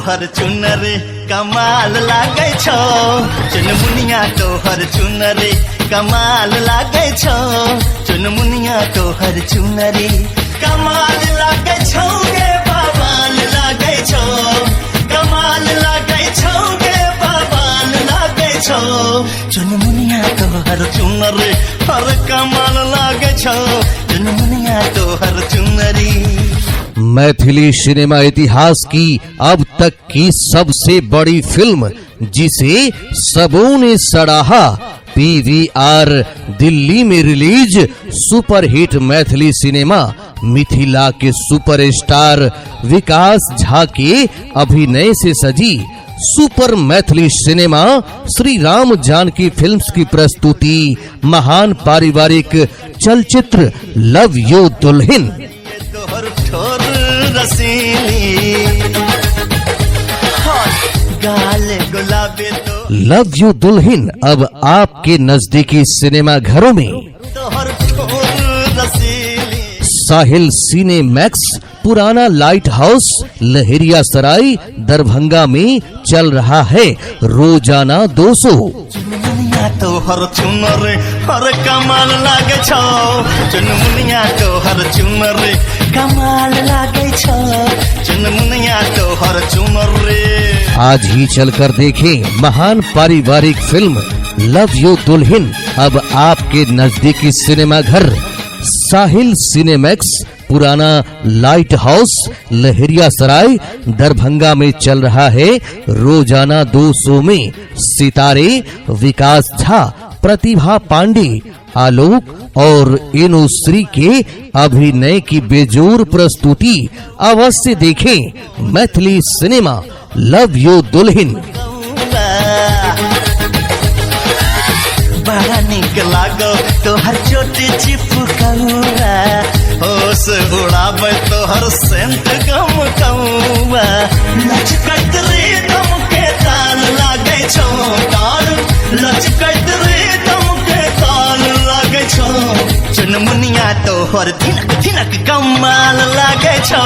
तोहर चुनरी कमाल लागे छो, चुनमुनिया तोहर चुनरी कमाल लागे छो, चुनमुनिया तोहर चुनरी कमाल लागे छो गे बवाल लागे छो, कमाल लागे छो गे बवाल लागे छो, चुनमुनिया तोहर चुनरी हर कमाल लागे छो, चुनमुनिया तोहर चुनरी। मैथिली सिनेमा इतिहास की अब तक की सबसे बड़ी फिल्म जिसे सबों ने सराहा, पीवीआर दिल्ली में release superhit Maithili cinema Mithila के सुपरस्टार विकास झा के अभिनय से सजी super Maithili cinema Shri Ram Janaki films की प्रस्तुति महान पारिवारिक चलचित्र love you Dulhan. Love you Dulhan अब आपके नजदीकी सिनेमा घरों में। साहिल सिनेमैक्स पुराना light house Laheriasarai Darbhanga में चल रहा है रोजाना 200। तोहर चुनरी हर कमाल लागे छो, चुनमुनिया तोहर चुनरी कमाल लागे छो, चुनमुनिया तोहर चुनरी। आज ही चलकर देखें महान पारिवारिक फिल्म लव यू दुल्हन अब आपके नजदीकी सिनेमा घर। साहिल सिनेमैक्स पुराना light house Laheriasarai Darbhanga में चल रहा है रोजाना 200 में। सितारे विकास झा, प्रतिभा पांडे, आलोक और इनुश्री के अभिनय की बेजोर प्रस्तुति अवश्य देखें। मैथिली सिनेमा लव यू दुल्हन। बड़ा निक लागो तोहर चोटी चिपकौआ, होश उड़ावे तोहर सेंट गम कौआ, लचकत रिदम के ताल लागे छो, ताल लचकत रिदम के ताल लागे छो, चुनमुनिया तोहर धिनक धिनक कमाल लागे छो,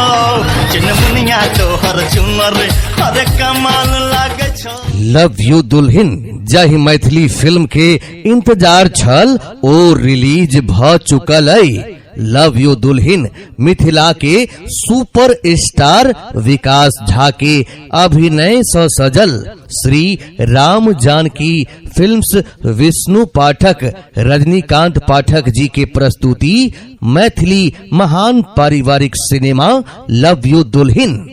चुनमुनिया तोहर चुनरी हर कमाल लागे छो। लव यू दुल्हन जाहि मैथिली फिल्म के इंतजार छल ओ रिलीज भ चुकल है। लव यू दुल्हन मिथिला के सुपर स्टार विकास झा के अभिनय से सजल श्री राम जानकी फिल्म्स विष्णु पाठक रजनीकांत पाठक जी के प्रस्तुति मैथिली महान पारिवारिक सिनेमा लव यू दुल्हन।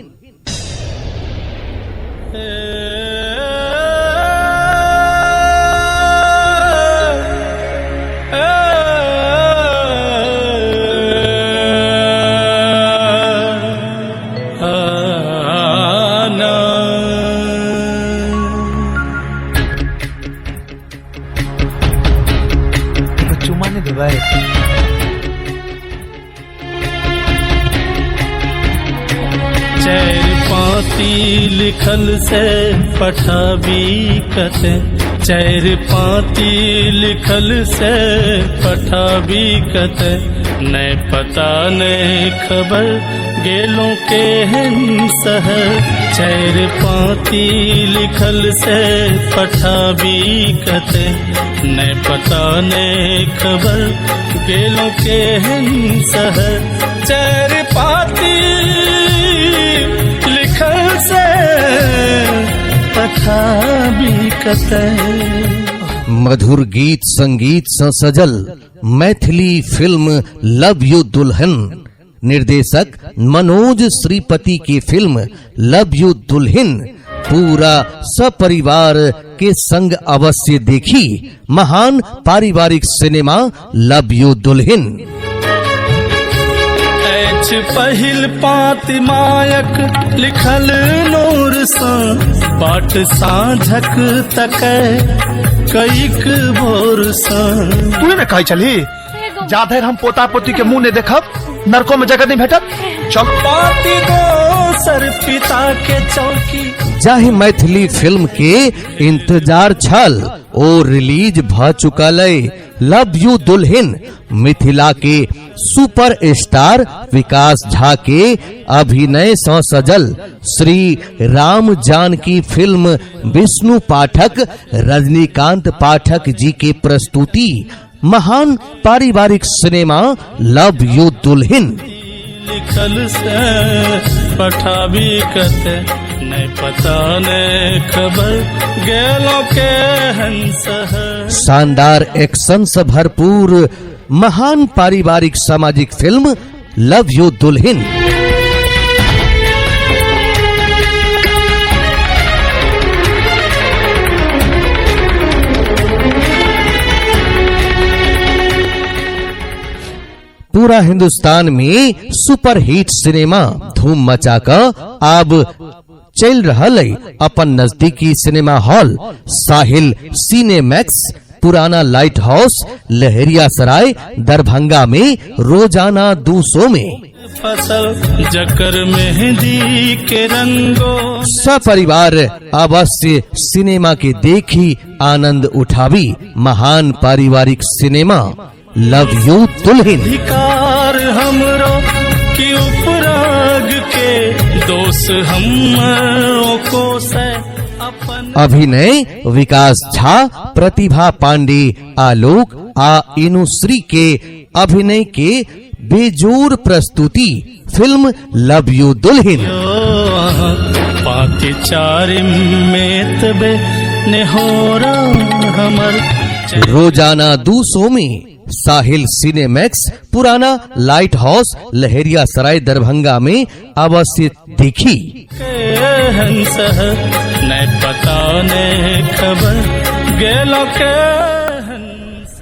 चैर पाती लिखल से पठाबी कते, चैर पाती लिखल से पठाबी कते, नै पता नै खबर गेलों के हन सहर, चैर पाती लिखल से पठाबी कते, नै पता नै खबर गेलों के हन सहर, चैर पाती लिखल से पठाबी कते। मधुर गीत संगीत से सजल मैथिली फिल्म लव यू दुल्हन। निर्देशक मनोज श्रीपति की फिल्म लव यू दुल्हन पूरा सपरिवार के संग अवश्य देखी। महान पारिवारिक सिनेमा लव यू दुल्हन। पहिल पाति मायक लिखल नूर सा, बाट साझक तक कईक भोर सा। तू में कही चली जाधर हम पोता पोती के मुंह ने देखब नरकों में जगह नहीं भेटत। चल पाती दो सर पिता के चौकी। जाहि मैथिली फिल्म के इंतजार छल ओ रिलीज भ चुकल है लव यू दुल्हन मिथिला के सुपर स्टार विकास झा के अभिनय से सजल श्री राम जानकी फिल्म विष्णु पाठक रजनीकांत पाठक जी के प्रस्तुति महान पारिवारिक सिनेमा लव यू दुल्हन। लिखल से पठाबी कते नहीं पता नहीं खबर गेलो के हंस है। शानदार एक्शन से भरपूर महान पारिवारिक सामाजिक फिल्म लव यू दुल्हन। पूरा हिंदुस्तान में सुपर हिट सिनेमा धूम मचाकर अब चल रहा अपन नजदीकी सिनेमा हॉल साहिल सिनेमैक्स पुराना light house Laheriasarai Darbhanga में रोजाना 200 में फसल जकर मेहंदी के रंगों सपरिवार अवश्य सिनेमा के देखी आनंद उठावी महान पारिवारिक सिनेमा लव यू दुल्हन। अधिकार हमरो की उपराग के दोस्त हम को से अपन अभिनय विकास झा प्रतिभा पांडे आलोक आ इनुश्री के अभिनय के बेजोर प्रस्तुति फिल्म लव यू दुल्हन। पाके चार में तबे नेहोरा हमर रोजाना 200 में साहिल सिनेमैक्स पुराना light house Laheriasarai Darbhanga में अवश्य देखी। हंस नहीं पता नहीं खबर गेलो के हंस।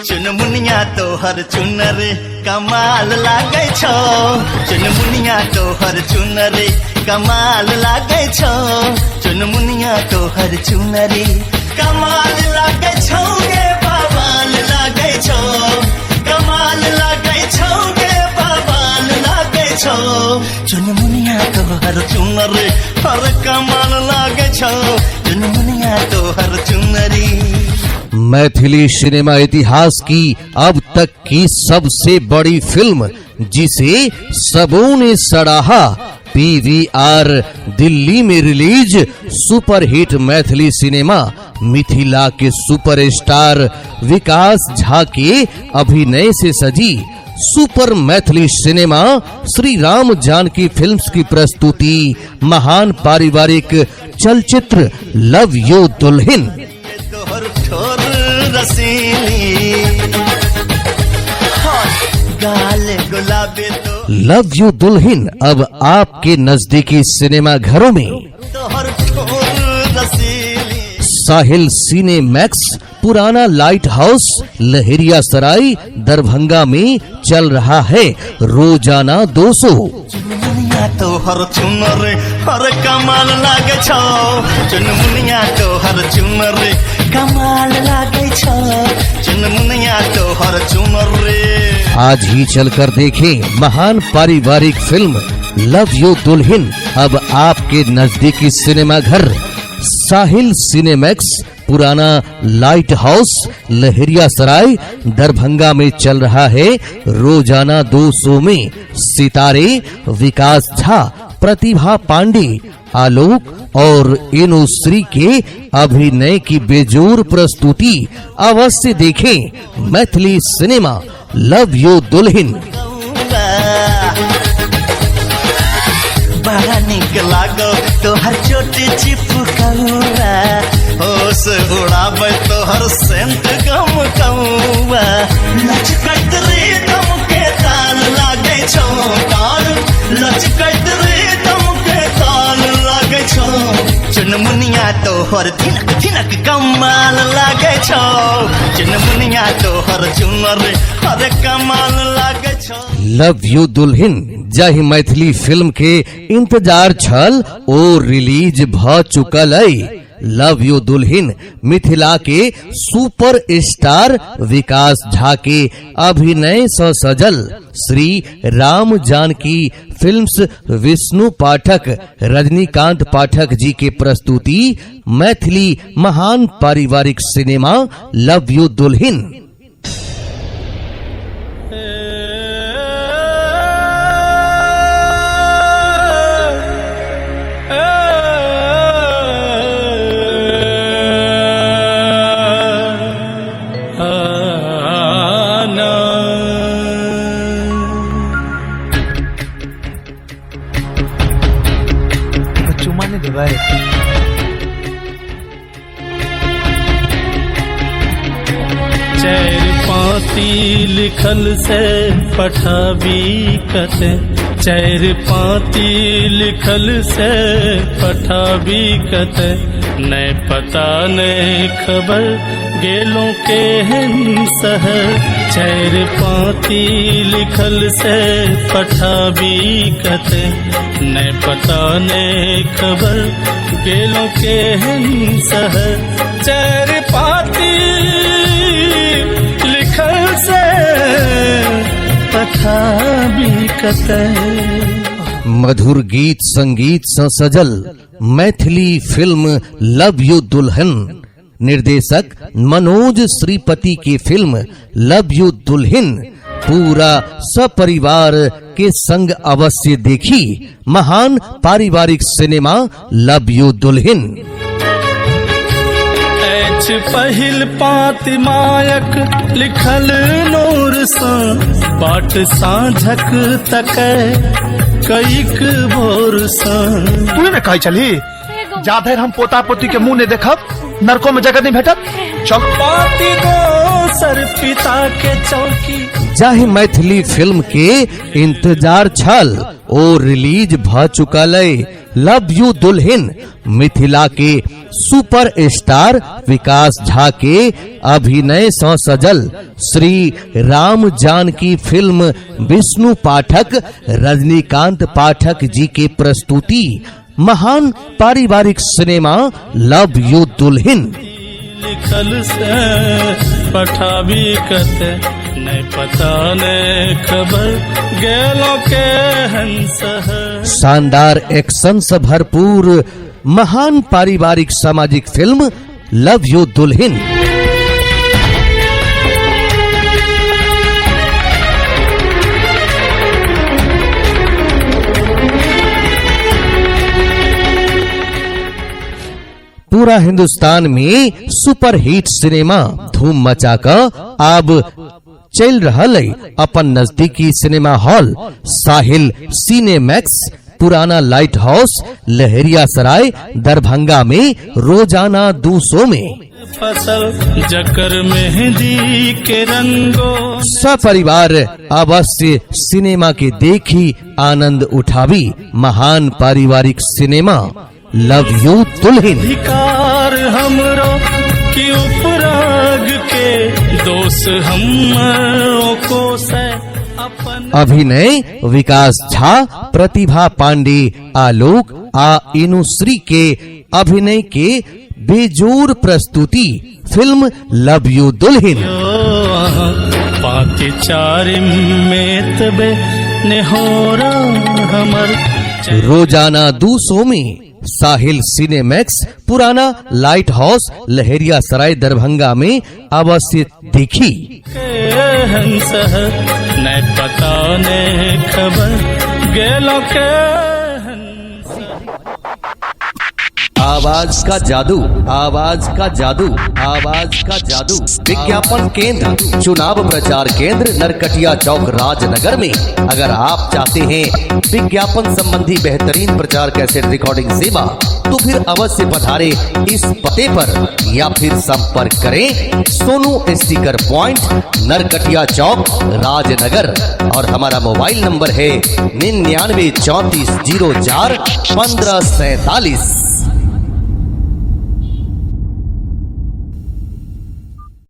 चुनमुनिया तोहर चुनर कमाल लागे छो चुनमुनिया तोहर चुनर कमाल लागे छो चुनमुनिया तोहर चुनरी कमाल लागे छो गे बवाल लागे छो कमाल लागे छो गे बवाल लागे छो चुनमुनिया तोहर चुनर हर कमाल लागे छो चुनमुनिया तोहर चुनरी। मैथिली सिनेमा इतिहास की अब तक की सबसे बड़ी फिल्म जिसे सबों ने सराहा पीवीआर दिल्ली में release superhit Maithili cinema Mithila के सुपरस्टार विकास झा के अभिनय से सजी super Maithili cinema Shri Ram Janaki films की प्रस्तुति महान पारिवारिक चलचित्र love you Dulhan. Love you Dulhan अब आपके नजदीकी सिनेमा घरों में। साहिल सिनेमैक्स पुराना light house Laheriasarai Darbhanga में चल रहा है रोजाना 200। तोहर चुनर हर कमाल लागे छो चुनमुनिया तोहर चुनर कमाल लागे छो चुनमुनिया तोहर चुनर। आज ही चलकर देखें महान पारिवारिक फिल्म लव यू दुल्हन अब आपके नजदीकी सिनेमा घर साहिल सिनेमैक्स पुराना light house Laheriasarai Darbhanga में चल रहा है रोजाना 200 में। सितारे विकास झा प्रतिभा पांडे आलोक और इनुश्री के अभिनय की बेजोर प्रस्तुति अवश्य देखें मैथिली सिनेमा लव यू दुल्हन। बड़ा निक लागो तोहर चोटी चिपकौआ होश उड़ाबै तोहर सेंट गम कौआ लचकत रे दम के ताल लागे छो ताल लचकत रे दम के ताल लागे छो चुन चुनमुनिया तोहर थिनक थिनक कमाल लागे छौ, चुनमुनिया तोहर चुनर हर कमाल लागे छौ। लव यू दुल्हिन जाहि मैथिली फिल्म के इंतजार छल ओ रिलीज भ चुकल है। लव यू दुल्हिन मिथिला के सुपर स्टार विकास झा के अभिनय से सजल श्री राम जानकी फिल्म्स विष्णु पाठक रजनीकांत पाठक जी के प्रस्तुति मैथिली महान पारिवारिक cinema love you Dulhin. Chair पाती लिखल से पठाबी कते, चैर पाती लिखल से पठाबी कते, न पता न खबर गेलों के हैं शहर। चैर पाती लिखल से पठाबी कते, न पता न खबर गेलों के हैं शहर। चैर पाती लिखल से पठाबी कते। मधुर गीत संगीत से सजल मैथिली फिल्म लव यू दुल्हन निर्देशक मनोज श्रीपति की फिल्म लव यू दुल्हिन पूरा सपरिवार के संग अवश्य देखी महान पारिवारिक सिनेमा लव यू दुल्हिन। पहिल पात मायक लिखल नूर सा बाट साझक तक कईक भोर सा। तू में कही चली जाधर हम पोता पोती के मुंह ने देखब नरकों में जगह नहीं भेटत। चल पाती दो सर पिता के चौकी जाहि मैथिली फिल्म के इंतजार छल ओ रिलीज भ चुकल है। लव यू दुल्हिन मिथिला के सुपर स्टार विकास झा के अभिनय से सजल श्री राम जानकी फिल्म विष्णु पाठक रजनीकांत पाठक जी के प्रस्तुति महान पारिवारिक सिनेमा लव यू दुल्हिन। लिखल से पठाबी कते, न पता न खबर गेलों के हंस। शानदार एक्शन से भरपूर महान पारिवारिक सामाजिक फिल्म लव यू दुल्हिन। पूरा हिंदुस्तान में सुपर हिट सिनेमा धूम मचाकर अब चल रहा है अपन नजदीकी सिनेमा हॉल साहिल सिनेमैक्स पुराना light house Laheriasarai Darbhanga में रोजाना 200 में फसल जकर मेहंदी के रंगों सपरिवार अवश्य सिनेमा के देखी आनंद उठावी महान पारिवारिक सिनेमा लव यू दुल्हिन। अधिकार हमरो की उपराग के दोस्त हम को से अपन। अभिनय विकास झा प्रतिभा पांडे आलोक आ इनुश्री के अभिनय के बेजोर प्रस्तुति फिल्म लव यू दुल्हिन। पाति चार में तबे नेहोरा हमर रोजाना 200 में साहिल सिनेमैक्स पुराना light house Laheriasarai Darbhanga में अवश्य देखी। न पता न खबर गेलो के आवाज का जादू, आवाज का जादू, आवाज का जादू। विज्ञापन केंद्र चुनाव प्रचार केंद्र नरकटिया चौक राजनगर में। अगर आप चाहते हैं विज्ञापन संबंधी बेहतरीन प्रचार कैसेट रिकॉर्डिंग सेवा तो फिर अवश्य पधारे इस पते पर या फिर संपर्क करें सोनू स्टिकर पॉइंट नरकटिया चौक राजनगर और हमारा मोबाइल नंबर है 99 34 04 15 47।